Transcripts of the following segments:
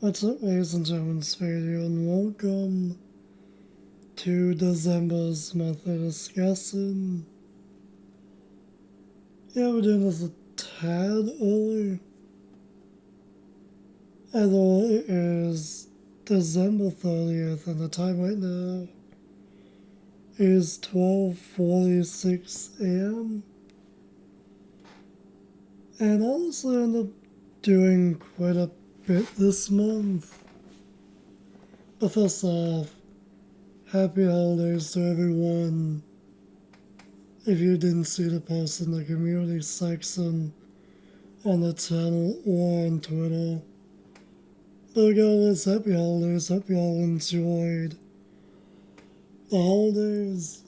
What's up, ladies and gentlemen, Spade here, and welcome to December's monthly discussion. Yeah, we're doing this a tad early. Although it is December 30th, and the time right now is 12:46 a.m. And honestly, I ended up doing quite a bit this month. But first off, happy holidays to everyone. If you didn't see the post in the community section on the channel or on Twitter. But regardless, happy holidays. Hope you all enjoyed the holidays.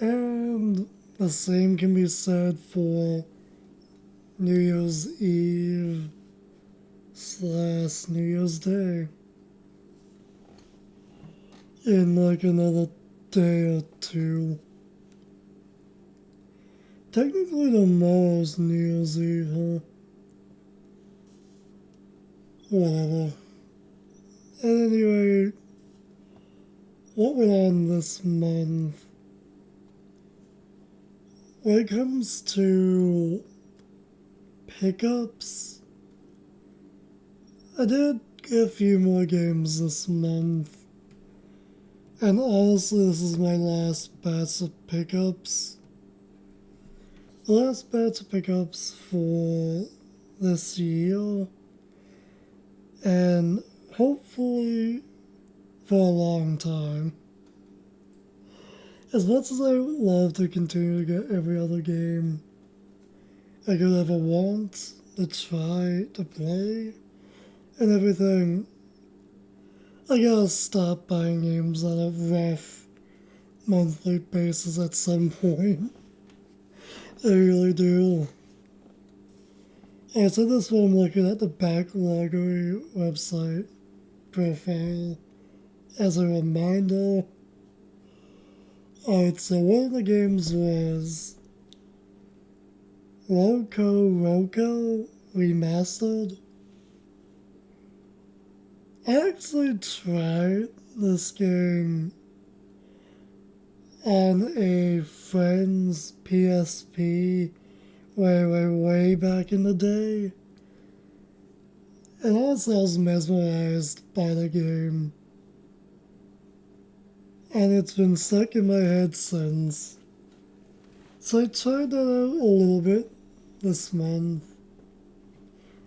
And the same can be said for New Year's Eve / New Year's Day. In like another day or two. Technically tomorrow's New Year's Eve, huh? Whatever. At any rate, what went on this month? When it comes to pickups, I did get a few more games this month. And honestly, this is my last batch of pickups. The last batch of pickups for this year. And hopefully for a long time. As much as I would love to continue to get every other game I could ever want to try to play and everything, I gotta stop buying games on a rough monthly basis at some point. I really do. And so this one I'm looking at the Backloggery website profile as a reminder. Alright, so one of the games was Loco Roco Remastered. I actually tried this game on a friend's PSP way back in the day. And honestly, I was mesmerized by the game. And it's been stuck in my head since. So I tried that out a little bit this month.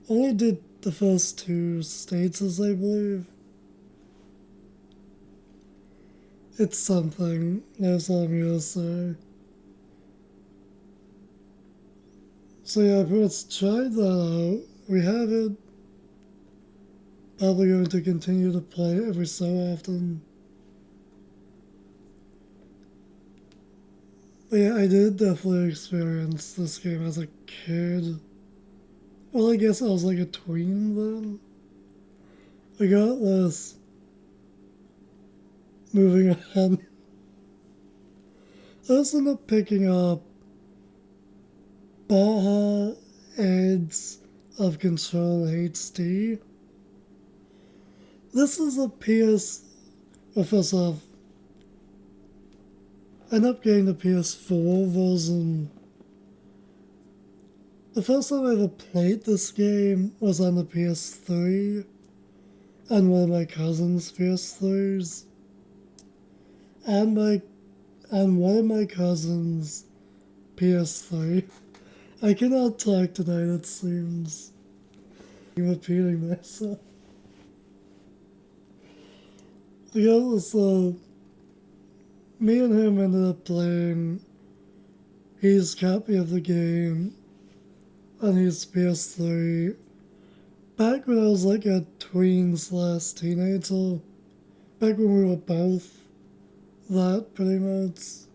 Only did the first 2 stages, I believe. It's something, that's all I'm gonna say. So yeah, I've pretty much tried that out. We have it. Probably going to continue to play it every so often. But yeah, I did definitely experience this game as a kid. Well, I guess I was like a tween then. Regardless, moving on. I also ended up picking up Baja Edge of Control HD. This is a well, first off, I ended up getting the PS4 version. The first time I ever played this game was on the PS3 on one of my cousin's PS3s. And on one of my cousin's PS3. I cannot talk tonight, it seems. I'm repeating myself. Regardless, me and him ended up playing his copy of the game on his PS3 back when I was like a tween / teenager. Back when we were both that, pretty much.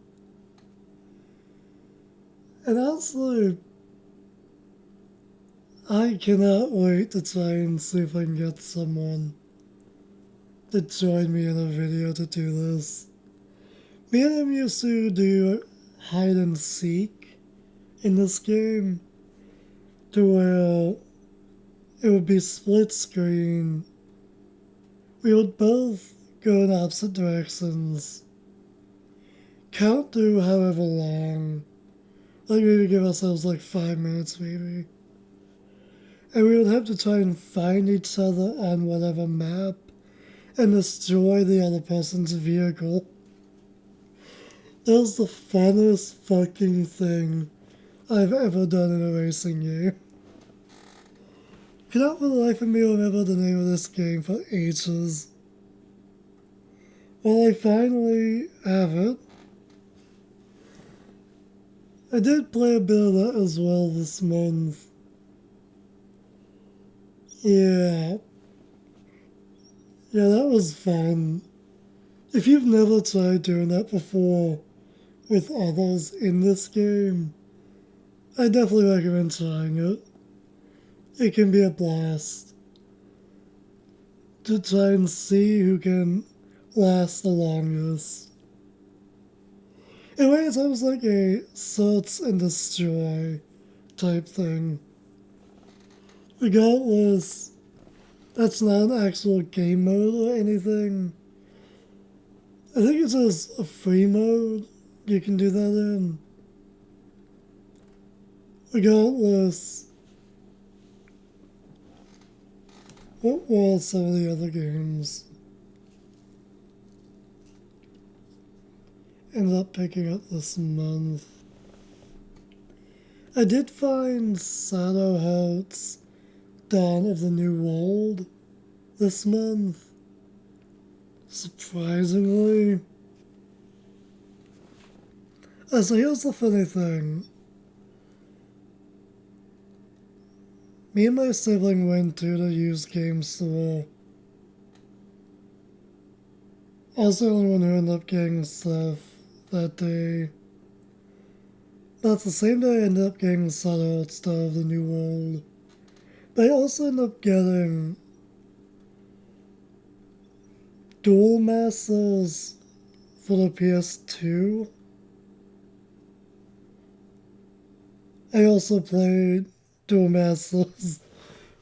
And honestly, I cannot wait to try and see if I can get someone to join me in a video to do this. Me and him used to do hide and seek in this game, to where it would be split screen. We would both go in opposite directions, count through however long, like maybe give ourselves like 5 minutes maybe. And we would have to try and find each other on whatever map and destroy the other person's vehicle. That was the funnest fucking thing I've ever done in a racing game. Cannot for the life of me remember the name of this game for ages. Well, I finally have it. I did play a bit of that as well this month. Yeah. Yeah, that was fun. If you've never tried doing that before with others in this game, I definitely recommend trying it. It can be a blast to try and see who can last the longest. In a way, it's almost like a search and destroy type thing. Regardless, that's not an actual game mode or anything. I think it's just a free mode you can do that in. Regardless, what were some of the other games ended up picking up this month? I did find SpadeWant's Dawn of the New World this month. Surprisingly. So here's the funny thing. Me and my sibling went to the used game store. I was the only one who ended up getting stuff that day. But the same day I ended up getting SpadeWant's Dawn of the New World. But I also ended up getting Duel Masters for the PS2. I also played Duel Masters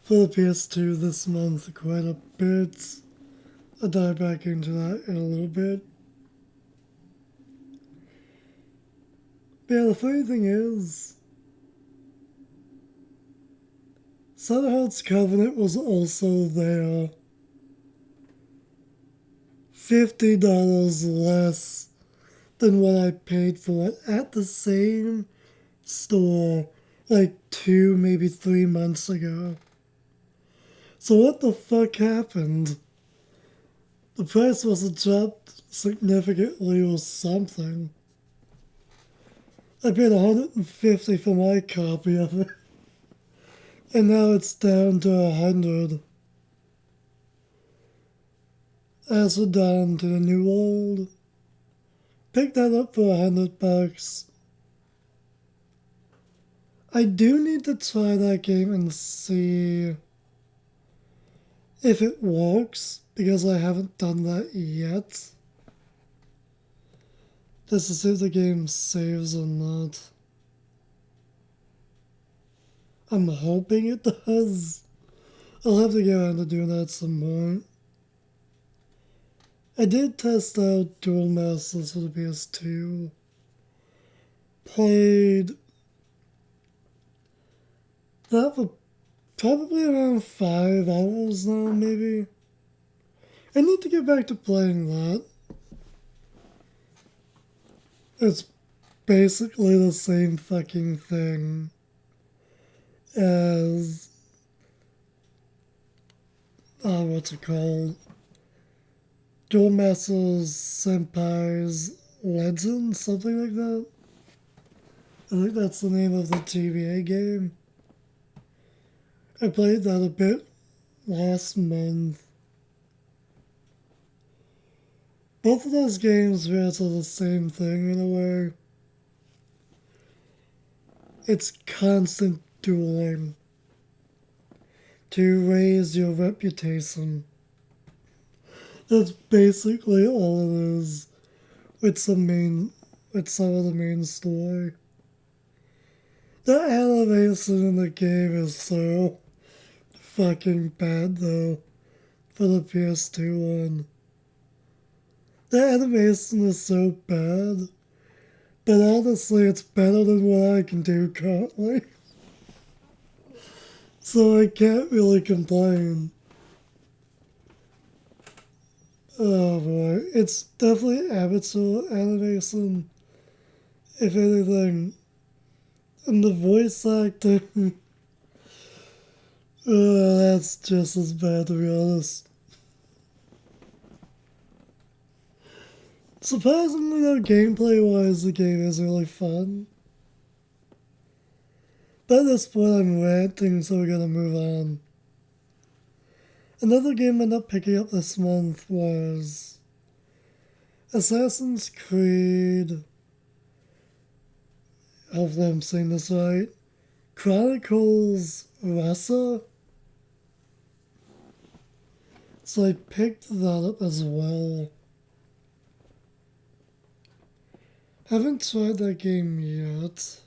for the PS2 this month quite a bit. I'll dive back into that in a little bit. But yeah, the funny thing is, SpadeWant's Covenant was also there. $50 less than what I paid for it at the same store like 2, maybe 3 months ago. So what the fuck happened? The price must have dropped significantly or something. I paid $150 for my copy of it, and now it's down to $100. As we're down to the New World, pick that up for $100. I do need to try that game and see if it works, because I haven't done that yet. Just to see if the game saves or not. I'm hoping it does. I'll have to get around to doing that at some point. I did test out Duel Masters for the PS2. Played that for probably around 5 hours now, maybe. I need to get back to playing that. It's basically the same fucking thing as what's it called? Duel Masters Senpai's Legend, something like that. I think that's the name of the GBA game. I played that a bit last month. Both of those games were sort of the same thing in a way. It's constant dueling to raise your reputation. That's basically all it is with some of the main story. The animation in the game is so fucking bad though for the PS2 one. The animation is so bad, but honestly, it's better than what I can do currently. So I can't really complain. Oh boy, it's definitely amateur animation, if anything. And the voice acting, that's just as bad to be honest. Surprisingly though, gameplay-wise, the game is really fun. But at this point, I'm ranting, so we're gonna move on. Another game I ended up picking up this month was Assassin's Creed. Hopefully I'm saying this right. Chronicles Rasa. So I picked that up as well. Haven't tried that game yet.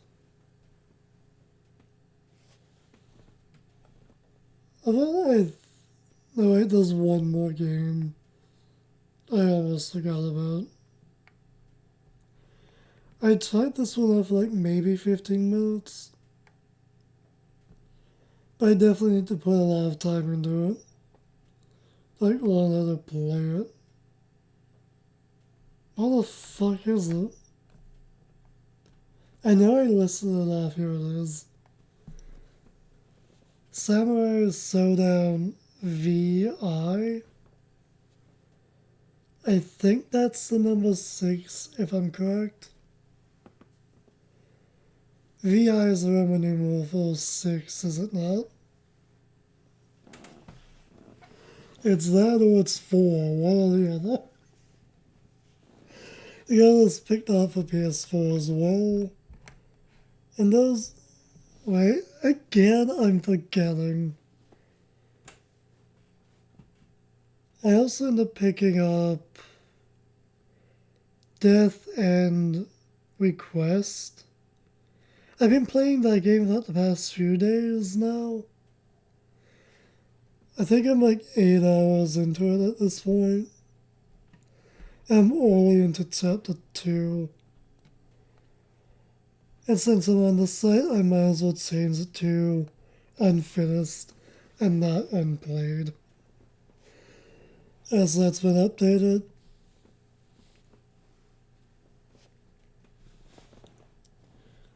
Although no wait, there's one more game I almost forgot about. I tried this one off like maybe 15 minutes. But I definitely need to put a lot of time into it. Like learn how to play it. What the fuck is it? I know I listed it off, here it is. Samurai Showdown VI. I think that's the number 6, if I'm correct. VI is the Roman numeral for 6, is it not? It's that or it's 4, one or the other. The other's picked up for PS4 as well. And those... Wait, again I'm forgetting. I also ended up picking up Death and Request. I've been playing that game for the past few days now. I think I'm like 8 hours into it at this point. I'm only into chapter 2. And since I'm on the site, I might as well change it to unfinished and not unplayed, as that's been updated.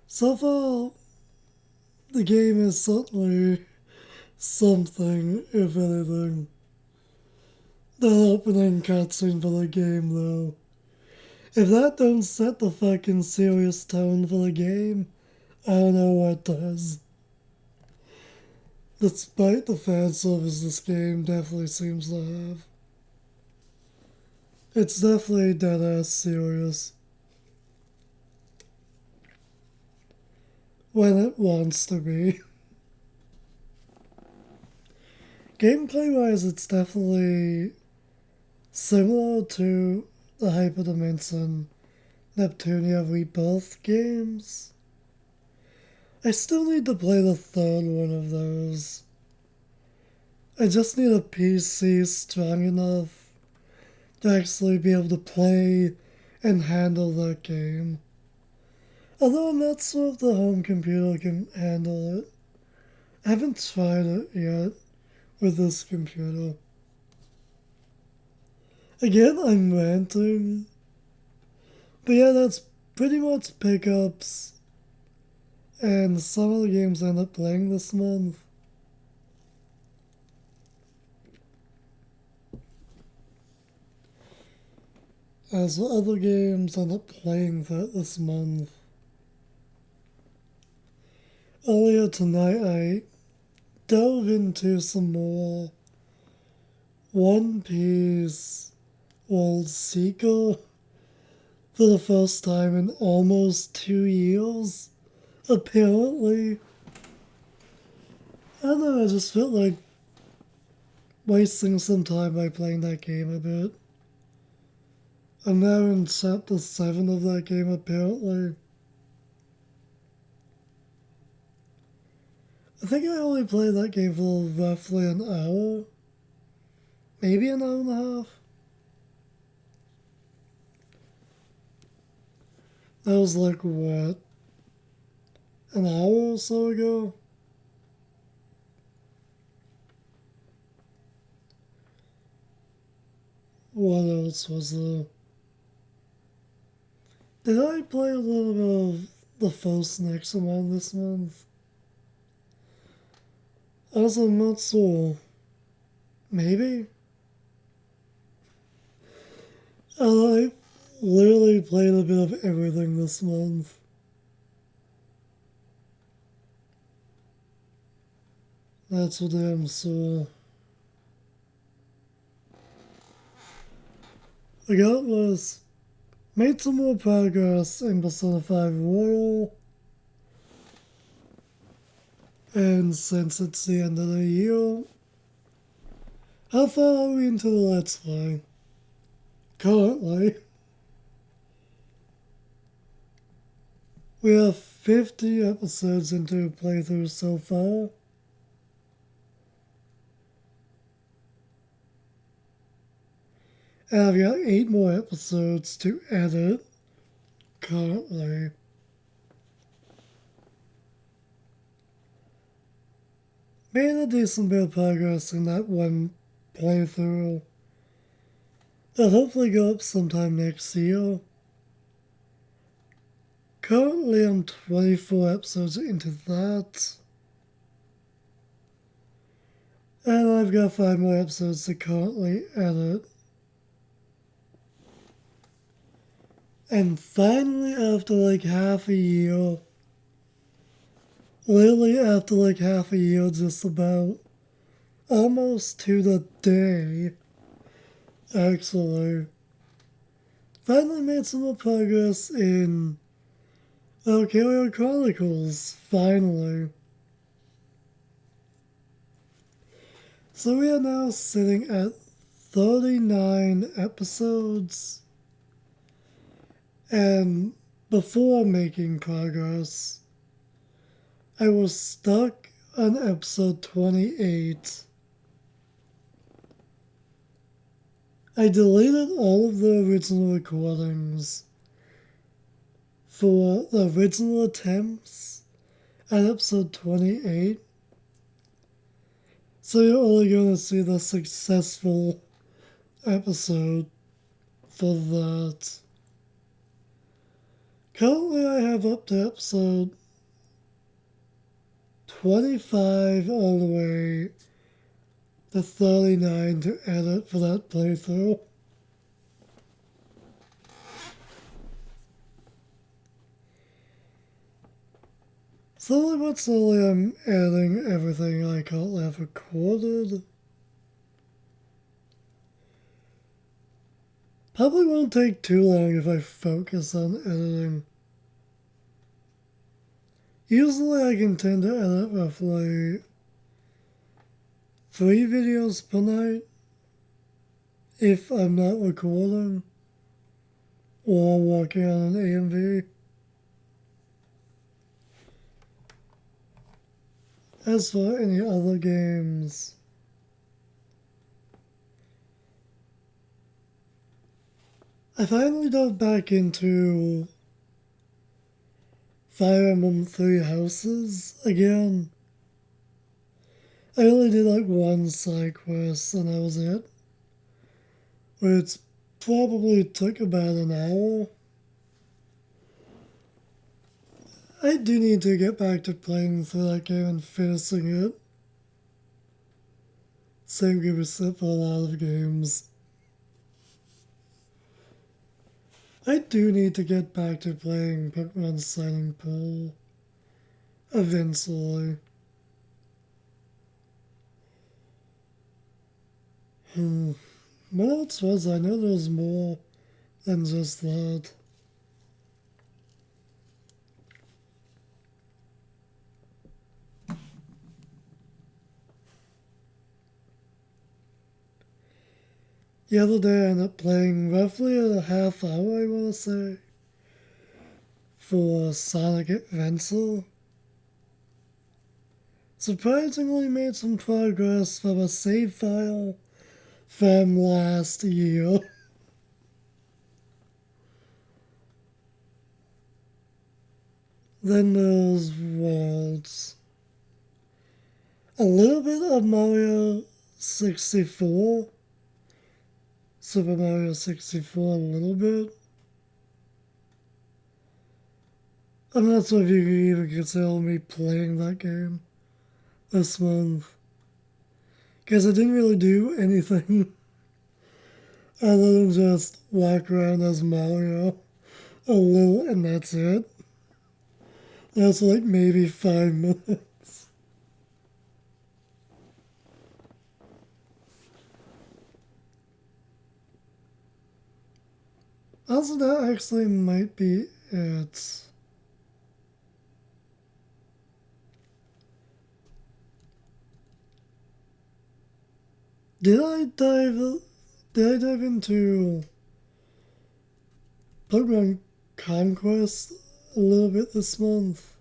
So far, the game is certainly something, if anything. The opening cutscene for the game, though. If that don't set the fucking serious tone for the game, I don't know what does. Despite the fan service this game definitely seems to have. It's definitely dead ass serious. When it wants to be. Gameplay wise, it's definitely similar to the Hyperdimension Neptunia Rebirth games. I still need to play the third one of those. I just need a PC strong enough to actually be able to play and handle that game. Although I'm not sure if the home computer can handle it. I haven't tried it yet with this computer. Again, I'm ranting. But yeah, that's pretty much pickups and some of the games I end up playing this month. As other games I end up playing this month. Earlier tonight, I dove into some more One Piece World Seeker for the first time in almost 2 years, apparently. I don't know, I just felt like wasting some time by playing that game a bit. I'm now in chapter 7 of that game, apparently. I think I only played that game for roughly an hour, maybe an hour and a half. That was like, what, an hour or so ago? What else was there? Did I play a little bit of the first Nexomon this month? Also, I'm not sure. Maybe? I literally played a bit of everything this month. That's for damn sure. Regardless, made some more progress in Persona 5 Royal, and since it's the end of the year, how far are we into the Let's Play? Currently, we have 50 episodes into a playthrough so far. And I've got 8 more episodes to edit currently. Made a decent bit of progress in that one playthrough. That'll hopefully go up sometime next year. Currently, I'm 24 episodes into that. And I've got 5 more episodes to currently edit. And finally, after like half a year, literally after like half a year, just about, almost to the day, actually, finally made some more progress in Valkyria Chronicles, finally. So we are now sitting at 39 episodes, and before making progress, I was stuck on episode 28. I deleted all of the original recordings for the original attempts at episode 28. So you're only going to see the successful episode for that. Currently, I have up to episode 25 all the way to 39 to edit for that playthrough. Slowly but slowly, I'm adding everything I currently have recorded. Probably won't take too long if I focus on editing. Usually I can tend to edit roughly 3 videos per night if I'm not recording or working on an AMV. As for any other games, I finally dove back into Fire Emblem Three Houses again. I only did like one side quest and that was it. Which probably took about an hour. I do need to get back to playing through that game and finishing it. Same can be said for a lot of games. I do need to get back to playing Pokemon Shining Pearl eventually. What else was I know there was more than just that. The other day I ended up playing roughly a half hour, I want to say, for Sonic Adventure. surprisingly made some progress from a save file from last year. Then there's Worlds. A little bit of Mario 64. Super Mario 64 a little bit. I'm not sure if you can even consider me playing that game this month. Because I didn't really do anything other than just walk around as Mario a little, and that's it. That's like maybe 5 minutes. Also, that actually might be it. Did I dive? Did I dive into Pokemon Conquest a little bit this month?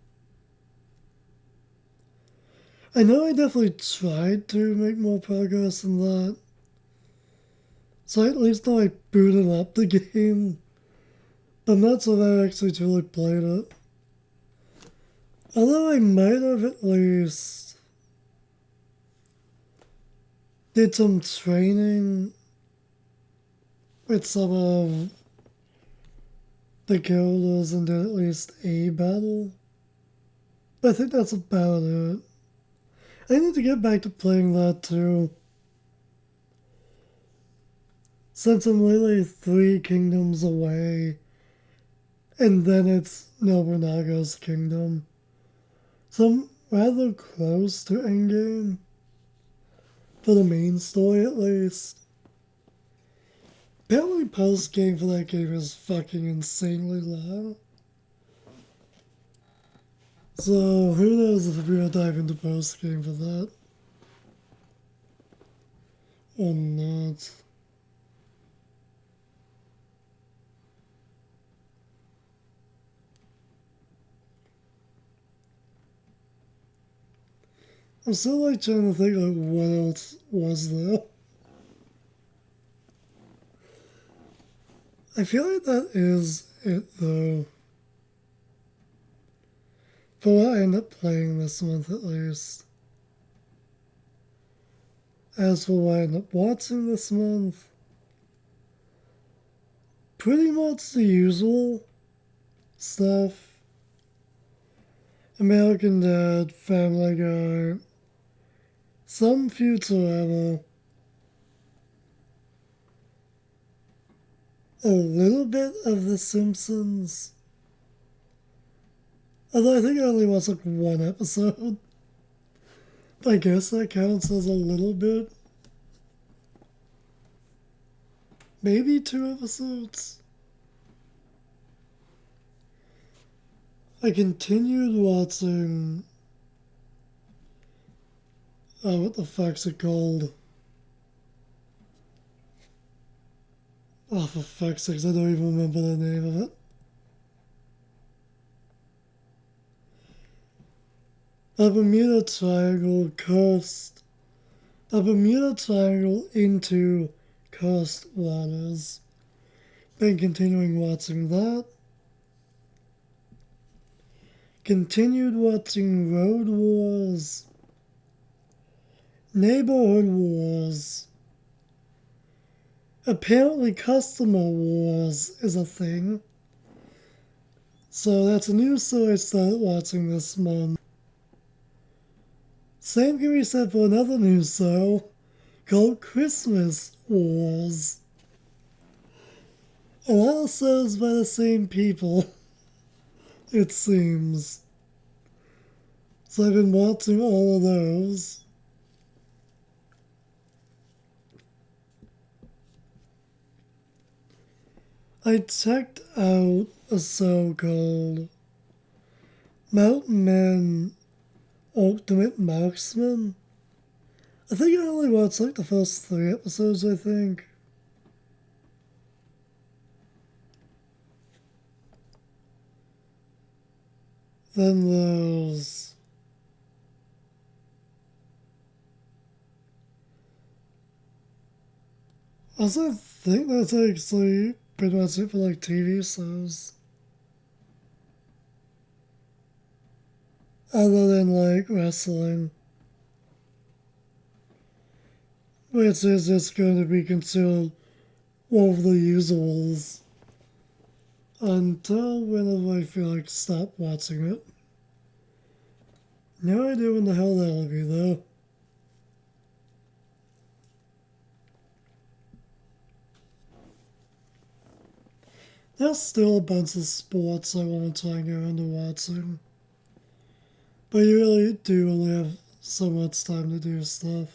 I know I definitely tried to make more progress in that. So at least now I booted up the game. But not so that I actually truly played it. Although I might have at least did some training with some of the guilds and did at least a battle. But I think that's about it. I need to get back to playing that too. Since I'm literally 3 kingdoms away, and then it's Nobunaga's kingdom. So I'm rather close to endgame. For the main story at least. Apparently post game for that game is fucking insanely long. So who knows if we're gonna dive into post game for that or not. I'm still like trying to think like what else was there. I feel like that is it though. For what I end up playing this month at least. As for what I end up watching this month, pretty much the usual stuff. American Dad, Family Guy, some Futurama, a little bit of The Simpsons. Although I think I only watched like 1 episode. I guess that counts as a little bit. Maybe 2 episodes. I continued watching. Oh, what the fuck's it called? Oh, for fuck's sakes, I don't even remember the name of it. A Bermuda Triangle Coast. A Bermuda Triangle into Coast Waters. Been continuing watching that. Continued watching Road Wars. Neighborhood Wars. Apparently Customer Wars is a thing. So that's a new show I started watching this month. Same can be said for another new show called Christmas Wars. A lot of shows by the same people, it seems. So I've been watching all of those. I checked out a show called Mountain Man Ultimate Marksman. I think I only watched like the first 3 episodes, I think. Then there's Also, I think that's actually pretty much it for like TV shows. Other than like wrestling, which is just going to be considered one of the usuals until whenever I feel like stop watching it. No idea when the hell that'll be though. There's still a bunch of sports I want to try and go into watching. But you really do only have so much time to do stuff.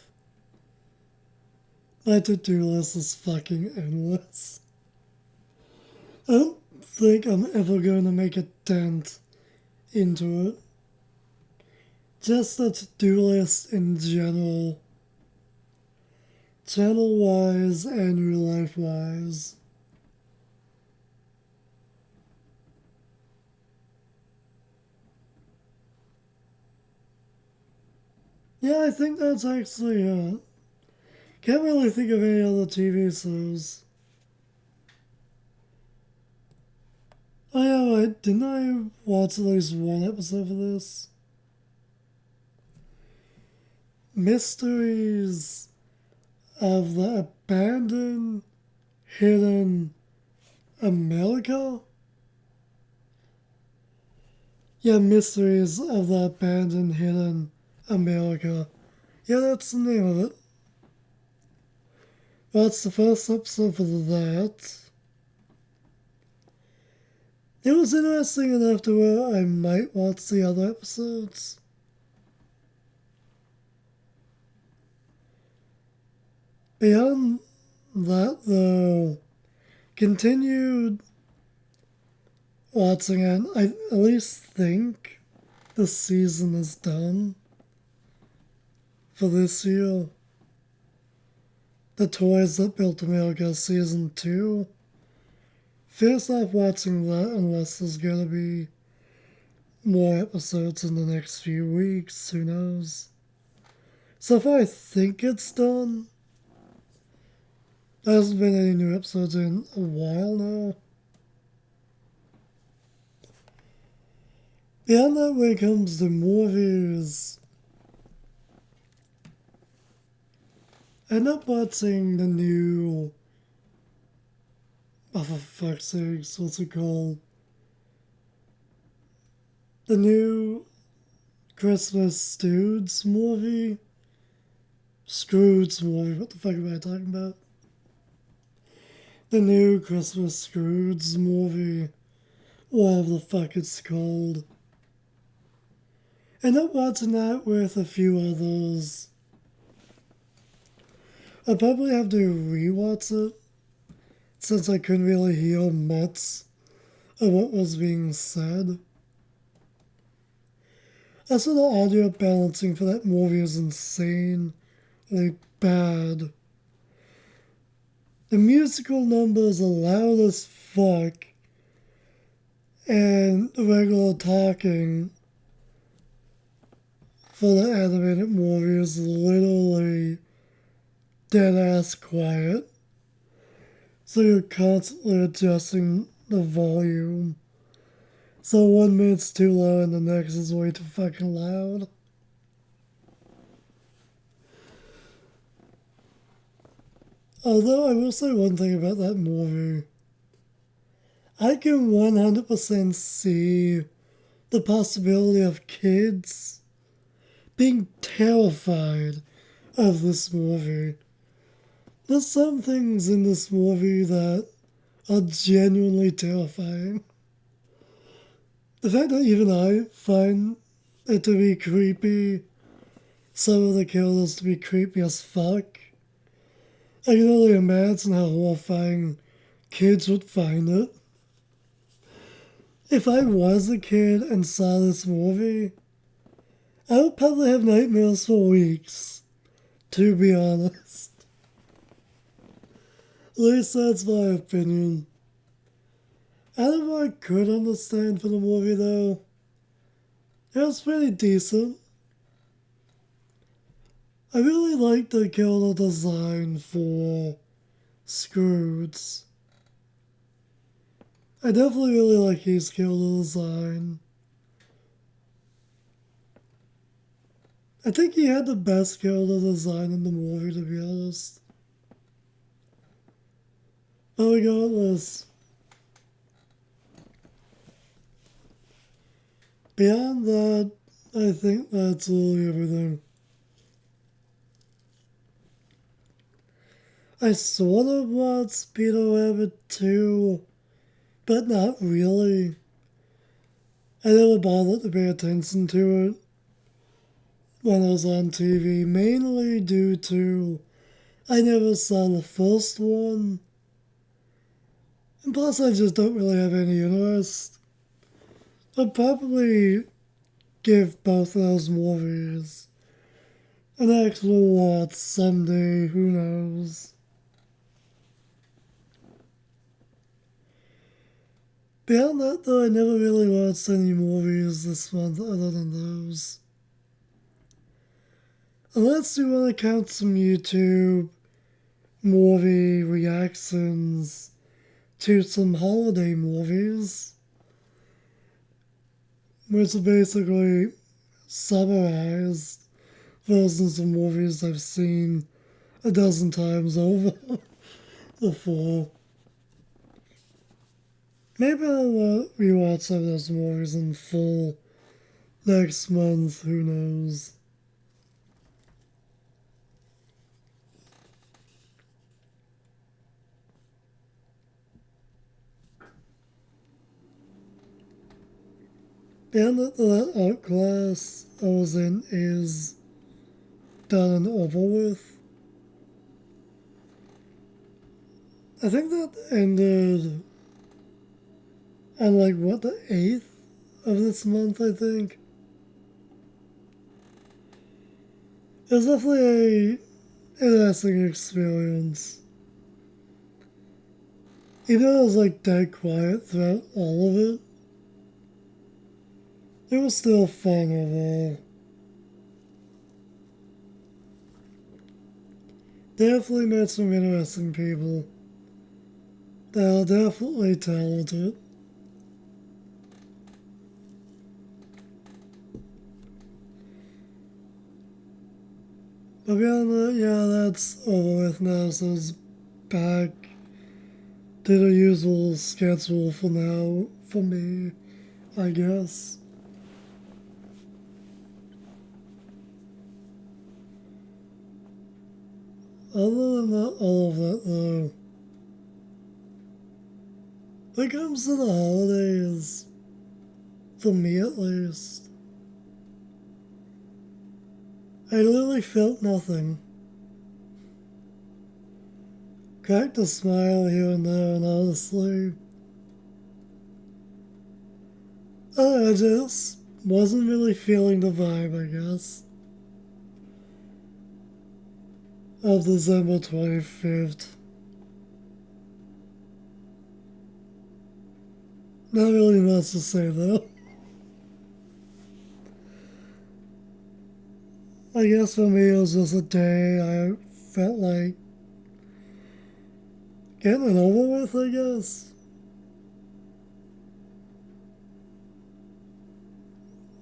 My to-do list is fucking endless. I don't think I'm ever going to make a dent into it. Just the to-do list in general. Channel-wise and real-life-wise. Yeah, I think that's actually it. Can't really think of any other TV shows. Oh yeah, wait, didn't I watch at least one episode of this? Mysteries of the Abandoned Hidden America? Yeah, Mysteries of the Abandoned Hidden America. Yeah, that's the name of it. That's the first episode for that. It was interesting enough to where I might watch the other episodes. Beyond that, though, continued watching it. I at least think the season is done for this year. The Toys That Built America Season 2. First off watching that unless there's gonna be more episodes in the next few weeks, who knows. So far I think it's done. There hasn't been any new episodes in a while now. Beyond that, when it comes to movies, I end up watching the new, oh for fuck's sakes, what's it called? The new Christmas Stooges movie? Scrooge movie, what the fuck am I talking about? The new Christmas Scrooge movie, whatever the fuck it's called. End up watching that with a few others. I'll probably have to rewatch it, since I couldn't really hear much of what was being said. Also, the audio balancing for that movie is insanely bad. The musical numbers are loud as fuck, and the regular talking for the animated movie is literally dead ass quiet. So you're constantly adjusting the volume. So 1 minute's too low and the next is way too fucking loud. Although I will say one thing about that movie. I can 100% see the possibility of kids being terrified of this movie. There's some things in this movie that are genuinely terrifying. The fact that even I find it to be creepy, some of the killers to be creepy as fuck, I can only imagine how horrifying kids would find it. If I was a kid and saw this movie, I would probably have nightmares for weeks, to be honest. At least that's my opinion. I don't know what I could understand for the movie though. It was pretty decent. I really liked the killer design for screwed. I definitely really like his character design. I think he had the best character design in the movie, to be honest. But regardless, beyond that, I think that's really everything. I sort of watched Peter Rabbit 2, but not really. I never bothered to pay attention to it when I was on TV, mainly due to I never saw the first one, and plus I just don't really have any interest. I'll probably give both of those movies an actual watch someday, who knows. Beyond that, though, I never really watched any movies this month other than those. Unless you want to count some YouTube movie reactions to some holiday movies, which are basically summarized versions of movies I've seen a dozen times over before. Maybe I'll rewatch some of those movies in full next month, who knows. And that art class I was in is done and over with. I think that ended on the 8th of this month, I think. It was definitely an interesting experience. Even though it was dead quiet throughout all of it, it was still fun overall. Definitely met some interesting people. They are definitely talented. But beyond that, yeah, that's over with now, so it's back to the usual schedule for now, for me, I guess. Other than that, all of that, though, when it comes to the holidays, for me at least, I literally felt nothing. Cracked a smile here and there, and honestly, I just wasn't really feeling the vibe, I guess, of December 25th. Not really much to say, though. I guess for me, it was just a day I felt like getting it over with, I guess.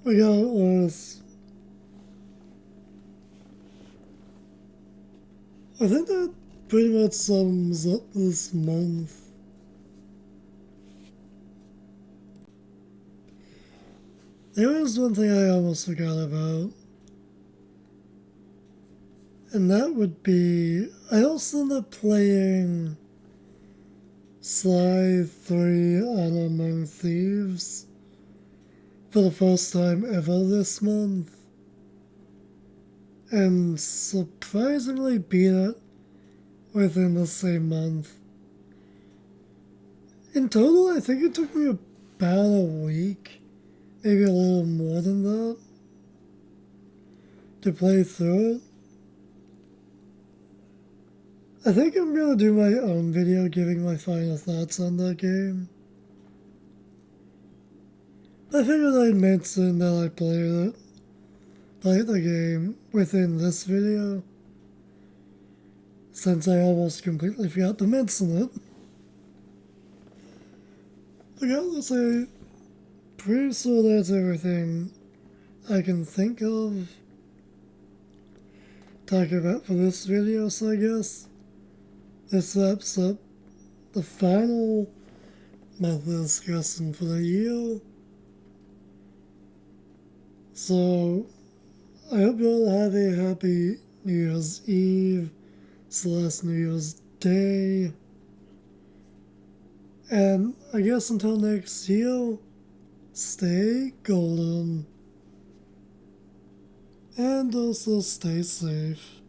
Regardless, I think that pretty much sums up this month. There is one thing I almost forgot about, and that would be I also ended up playing Sly 3 on Among Thieves for the first time ever this month, and surprisingly beat it within the same month. In total, I think it took me about a week, maybe a little more than that, to play through it. I think I'm gonna do my own video giving my final thoughts on that game. I figured I'd mention that I played the game within this video. since I almost completely forgot to mention it. But yeah, let's say, pretty sure that's everything I can think of talking about for this video, so I guess this wraps up the final monthly discussion for the year. So, I hope you all have a happy New Year's Eve / New Year's Day. And I guess until next year, stay golden. And also stay safe.